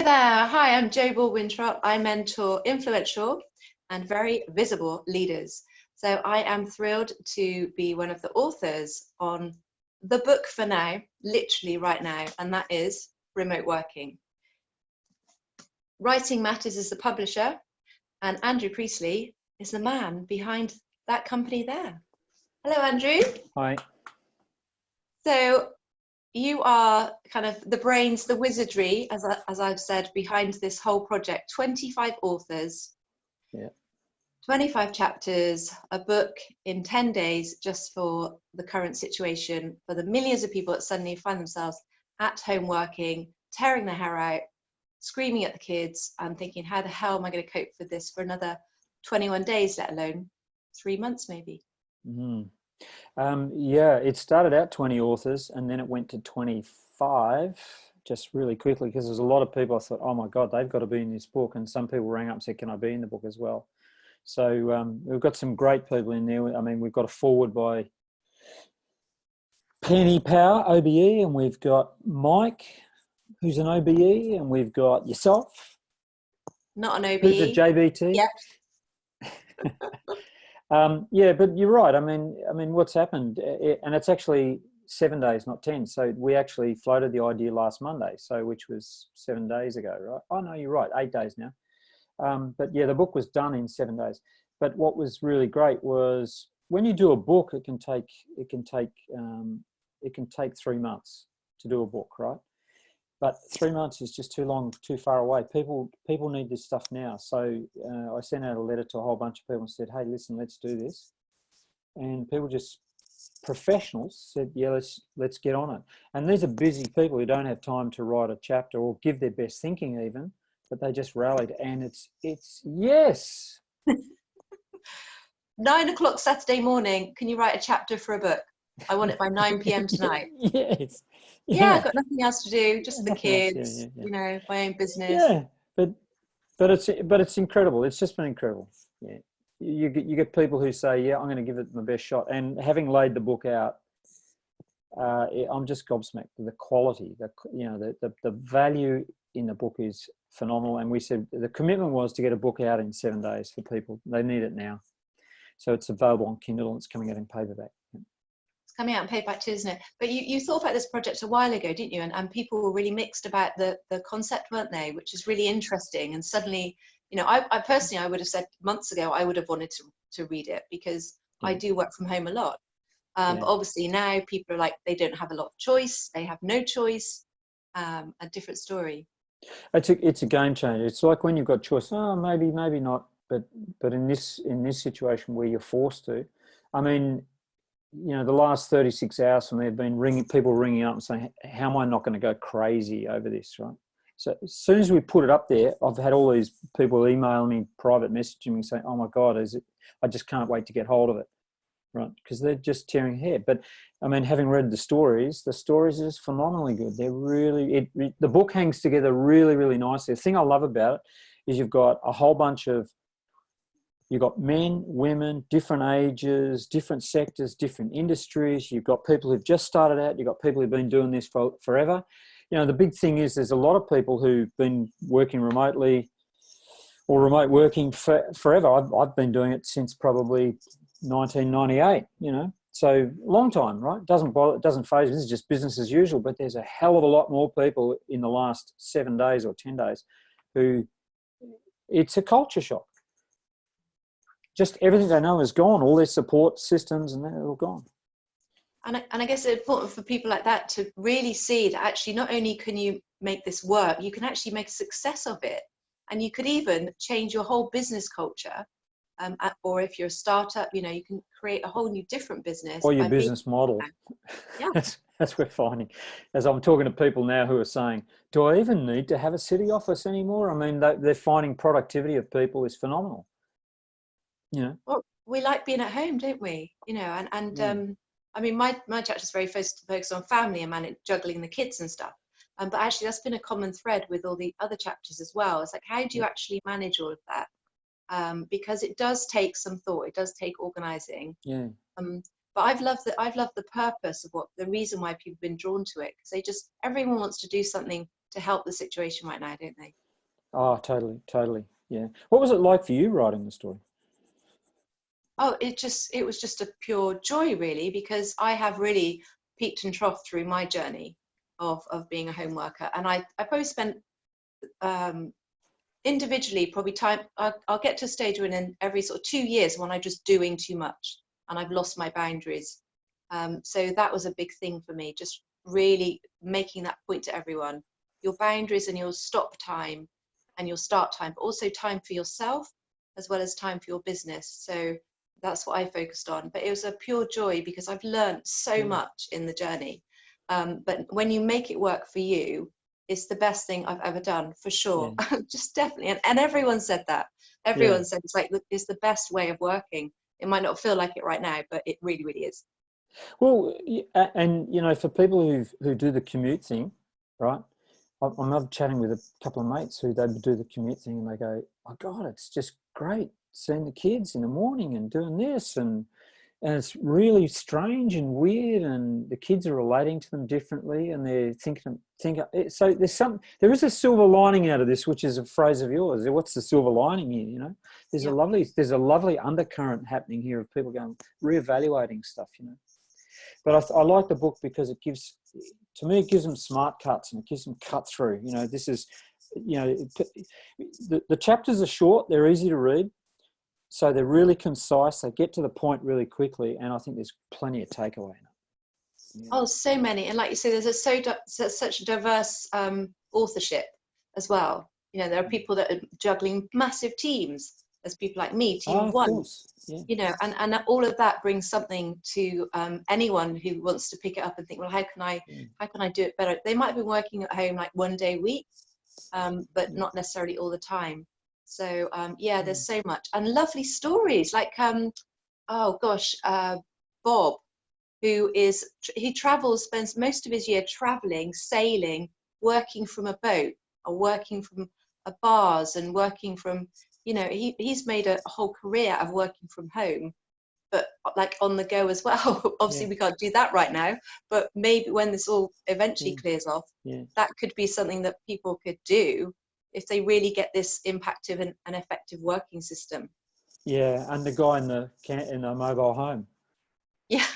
there. Hi, I'm Jo Ball-Winthrop. I mentor influential and very visible leaders. So I am thrilled to be one of the authors on the book for now, literally right now, and that is Remote Working. Writing Matters is the publisher, and Andrew Priestley is the man behind that company there. Hello, Andrew. Hi. So you are kind of the brains, the wizardry, as I've said, behind this whole project. 25 authors, 25 chapters, a book in 10 days just for the current situation, for the millions of people that suddenly find themselves at home working, tearing their hair out, screaming at the kids and thinking, how the hell am I going to cope with this for another 21 days, let alone 3 months maybe? Mm. Yeah, it started out 20 authors and then it went to 25 just really quickly because there's a lot of people I thought, oh my God, they've got to be in this book. And some people rang up and said, can I be in the book as well? So we've got some great people in there. I mean, we've got a forward by Penny Power, OBE, and we've got Mike, who's an OBE, and we've got yourself. Not an OBE. Who's a JBT. Yep. Yeah, but you're right. I mean, what's happened, and it's actually 7 days, not 10. So we actually floated the idea last Monday, which was 7 days ago, right? Oh no, you're right, 8 days now. But yeah, the book was done in 7 days. But what was really great was when you do a book, it can take 3 months to do a book, right? But 3 months is just too long, too far away. People need this stuff now. So I sent out a letter to a whole bunch of people and said, hey, listen, let's do this. And people just, professionals said, yeah, let's get on it. And these are busy people who don't have time to write a chapter or give their best thinking even, but they just rallied. And it's yes. 9 o'clock Saturday morning, can you write a chapter for a book? I want it by 9 p.m. tonight. Yes. Yeah, I've got nothing else to do, just the kids, Yeah. you know, my own business. Yeah, but it's incredible. It's just been incredible. Yeah, you get people who say, yeah, I'm going to give it my best shot. And having laid the book out, I'm just gobsmacked. The quality, the value in the book is phenomenal. And we said the commitment was to get a book out in 7 days for people. They need it now. So it's available on Kindle and it's coming out in paperback. Coming out in paperback too, isn't it? But you thought about this project a while ago, didn't you? And people were really mixed about the concept, weren't they? Which is really interesting. And suddenly, you know, I personally, I would have said months ago, I would have wanted to read it because I do work from home a lot. But obviously now people are like, they don't have a lot of choice. They have no choice. A different story. It's a game changer. It's like when you've got choice. Oh, maybe not. But in this situation where you're forced to, I mean, you know, the last 36 hours for me have been people ringing up and saying, how am I not going to go crazy over this, right? So as soon as we put it up there, I've had all these people email me, private messaging me saying, oh my God, I just can't wait to get hold of it, right? Because they're just tearing hair. But I mean, having read the stories are just phenomenally good. They're really, the book hangs together really, really nicely. The thing I love about it is you've got a whole bunch of, you've got men, women, different ages, different sectors, different industries. You've got people who've just started out. You've got people who've been doing this for forever. You know, the big thing is there's a lot of people who've been working remotely or remote working forever. I've been doing it since probably 1998, you know. So long time, right? Doesn't bother, it doesn't phase. This is just business as usual. But there's a hell of a lot more people in the last 7 days or 10 days who it's a culture shock. Just everything they know is gone. All their support systems and they're all gone. And I guess it's important for people like that to really see that actually not only can you make this work, you can actually make a success of it. And you could even change your whole business culture. Or if you're a startup, you know, you can create a whole new different business. Or your business model. Yeah. That's what we're finding. As I'm talking to people now who are saying, do I even need to have a city office anymore? I mean, they're finding productivity of people is phenomenal. Yeah. Well, we like being at home, don't we? You know, I mean, my chapter is very focused on family and juggling the kids and stuff. But actually, that's been a common thread with all the other chapters as well. It's like, how do you actually manage all of that? Because it does take some thought. It does take organising. Yeah. But I've loved the purpose of the reason why people have been drawn to it, because everyone wants to do something to help the situation right now, don't they? Oh, totally. Yeah. What was it like for you writing the story? Oh, it was just a pure joy, really, because I have really peaked and troughed through my journey of being a home worker. And I probably spent individually probably time, I'll get to a stage when in every sort of 2 years when I'm just doing too much and I've lost my boundaries. So that was a big thing for me, just really making that point to everyone. Your boundaries and your stop time and your start time, but also time for yourself as well as time for your business. So that's what I focused on. But it was a pure joy because I've learned so much in the journey. But when you make it work for you, it's the best thing I've ever done, for sure. Yeah. Just definitely. And everyone said that. Everyone said it's like, it's the best way of working. It might not feel like it right now, but it really, really is. Well, and you know, for people who do the commute thing, right? I'm chatting with a couple of mates who they do the commute thing, and they go, "Oh God, it's just great seeing the kids in the morning and doing this, and it's really strange and weird, and the kids are relating to them differently, and they're thinking. So there is a silver lining out of this, which is a phrase of yours. What's the silver lining here? You know, there's a lovely undercurrent happening here of people going reevaluating stuff. You know. But I like the book because it gives them smart cuts and it gives them cut through. You know, this is, you know, the chapters are short, they're easy to read, so they're really concise. They get to the point really quickly, and I think there's plenty of takeaway in it. Yeah. Oh, so many. And like you say, there's such diverse authorship as well. You know, there are people that are juggling massive teams. There's people like me, team of Of one. course. Yeah. You know, and all of that brings something to anyone who wants to pick it up and think, well, how can I do it better? They might have been working at home like one day a week, but not necessarily all the time. So there's so much, and lovely stories like oh gosh, Bob, he travels, spends most of his year traveling, sailing, working from a boat or working from bars and working from, you know, he's made a whole career out of working from home, but like on the go as well. Obviously we can't do that right now, but maybe when this all eventually clears off, that could be something that people could do if they really get this impactful and effective working system. Yeah, and the guy in the mobile home. Yeah.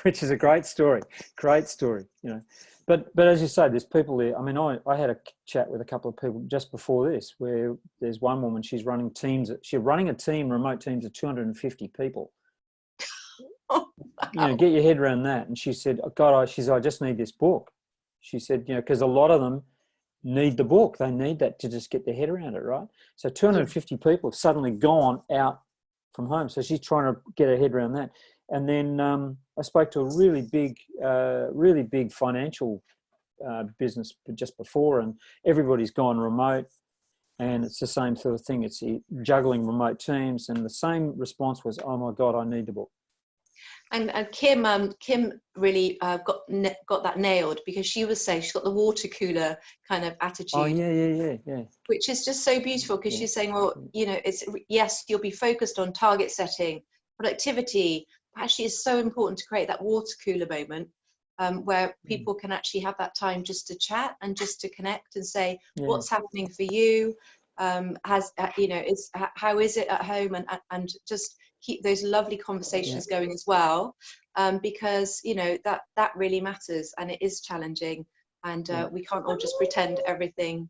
Which is a great story, you know. But as you say, there's people there. I mean, I had a chat with a couple of people just before this, where there's one woman, she's running a team, remote teams of 250 people. Oh, wow. You know, get your head around that. And she said, oh, God, I just need this book. She said, you know, because a lot of them need the book. They need that to just get their head around it, right? So 250 people have suddenly gone out from home. So she's trying to get her head around that. And then I spoke to a really big financial business just before, and everybody's gone remote, and it's the same sort of thing. It's juggling remote teams, and the same response was, "Oh my God, I need the book." And Kim really got that nailed, because she was saying she's got the water cooler kind of attitude. Oh yeah. Which is just so beautiful, because she's saying, well, you know, yes, you'll be focused on target setting, productivity. Actually, it's so important to create that water cooler moment where people can actually have that time just to chat and just to connect and say what's happening for you, how is it at home, and just keep those lovely conversations going as well, because you know that really matters, and it is challenging, and we can't all just pretend everything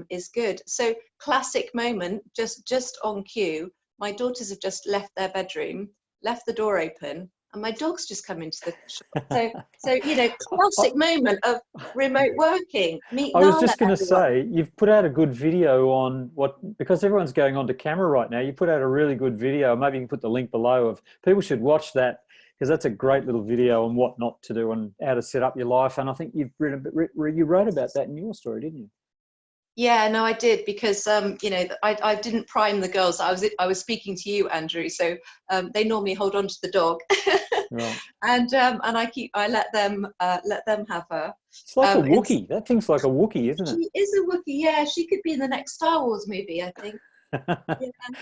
is good. So classic moment, just on cue, my daughters have just left their bedroom, left the door open, and my dog's just come into the shop. So you know, classic moment of remote working. I was just going to say, you've put out a good video on because everyone's going onto camera right now. You put out a really good video. Maybe you can put the link below of people should watch that, because that's a great little video on what not to do and how to set up your life. And I think you wrote about that in your story, didn't you? Yeah, no, I did, because you know, I didn't prime the girls. I was speaking to you, Andrew, so they normally hold on to the dog, right. and I let them have her. It's like a Wookiee. That thing's like a Wookiee, isn't it? She is a Wookiee. Yeah, she could be in the next Star Wars movie, I think. Yeah,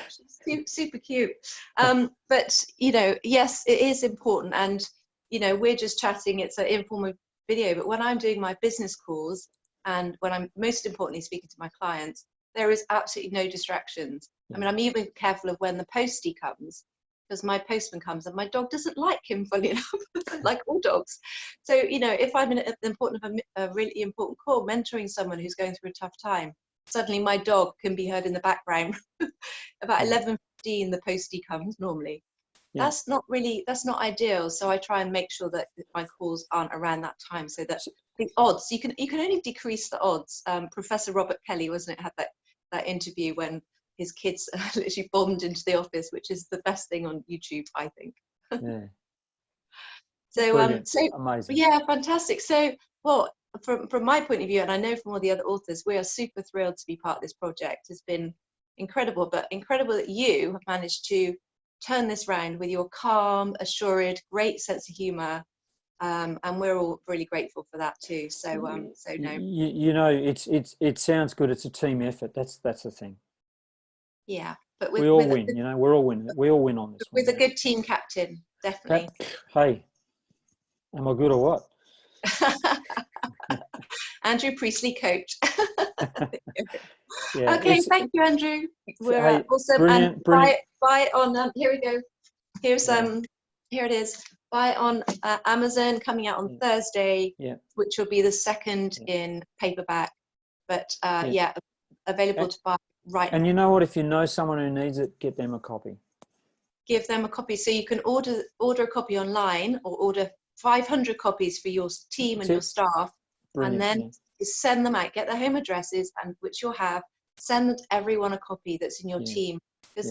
she's super cute. But you know, yes, it is important, and you know, we're just chatting. It's an informal video, but when I'm doing my business calls, and when I'm most importantly speaking to my clients, there is absolutely no distractions. I mean, I'm even careful of when the postie comes, because my postman comes and my dog doesn't like him, funny enough, like all dogs. So, you know, if I'm in a really important call, mentoring someone who's going through a tough time, suddenly my dog can be heard in the background. About 11:15, the postie comes normally. That's not ideal. So I try and make sure that my calls aren't around that time, so that the odds, you can only decrease the odds. Professor Robert Kelly, wasn't it, had that interview when his kids literally bombed into the office, which is the best thing on YouTube, I think. Yeah. So, amazing. yeah, fantastic. So, well, from my point of view, and I know from all the other authors, we are super thrilled to be part of this project. It's been incredible, but incredible that you have managed to turn this round with your calm, assured, great sense of humor. And we're all really grateful for that too. So, no. You know, it sounds good. It's a team effort. That's the thing. Yeah, but we all win. You know, we're all win. We all win on this with one. A good team captain, definitely. Hey, am I good or what? Andrew Priestley, coach. Yeah, okay, thank you, Andrew. We're awesome. Brilliant, and buy on. Here we go. Here's here it is. Buy on Amazon, coming out on Thursday, which will be the second in paperback. But available to buy right now. And you know what? If you know someone who needs it, get them a copy. Give them a copy. So you can order a copy online, or order 500 copies for your team and your staff. Brilliant, and then send them out. Get their home addresses, and which you'll have. Send them to everyone a copy that's in your team, because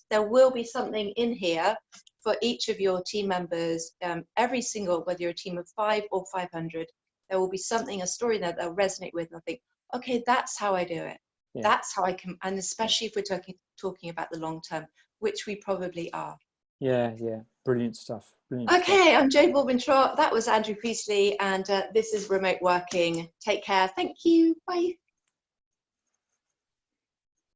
there will be something in here for each of your team members. Every single, whether you're a team of 5 or 500, there will be something, a story there that they'll resonate with, and I think, okay, that's how I do it. That's how I can, and especially if we're talking about the long term, which we probably are. Yeah, brilliant stuff. Okay, I'm Jo Baldwin-Trott. That was Andrew Priestley, and this is Remote Working. Take care. Thank you. Bye.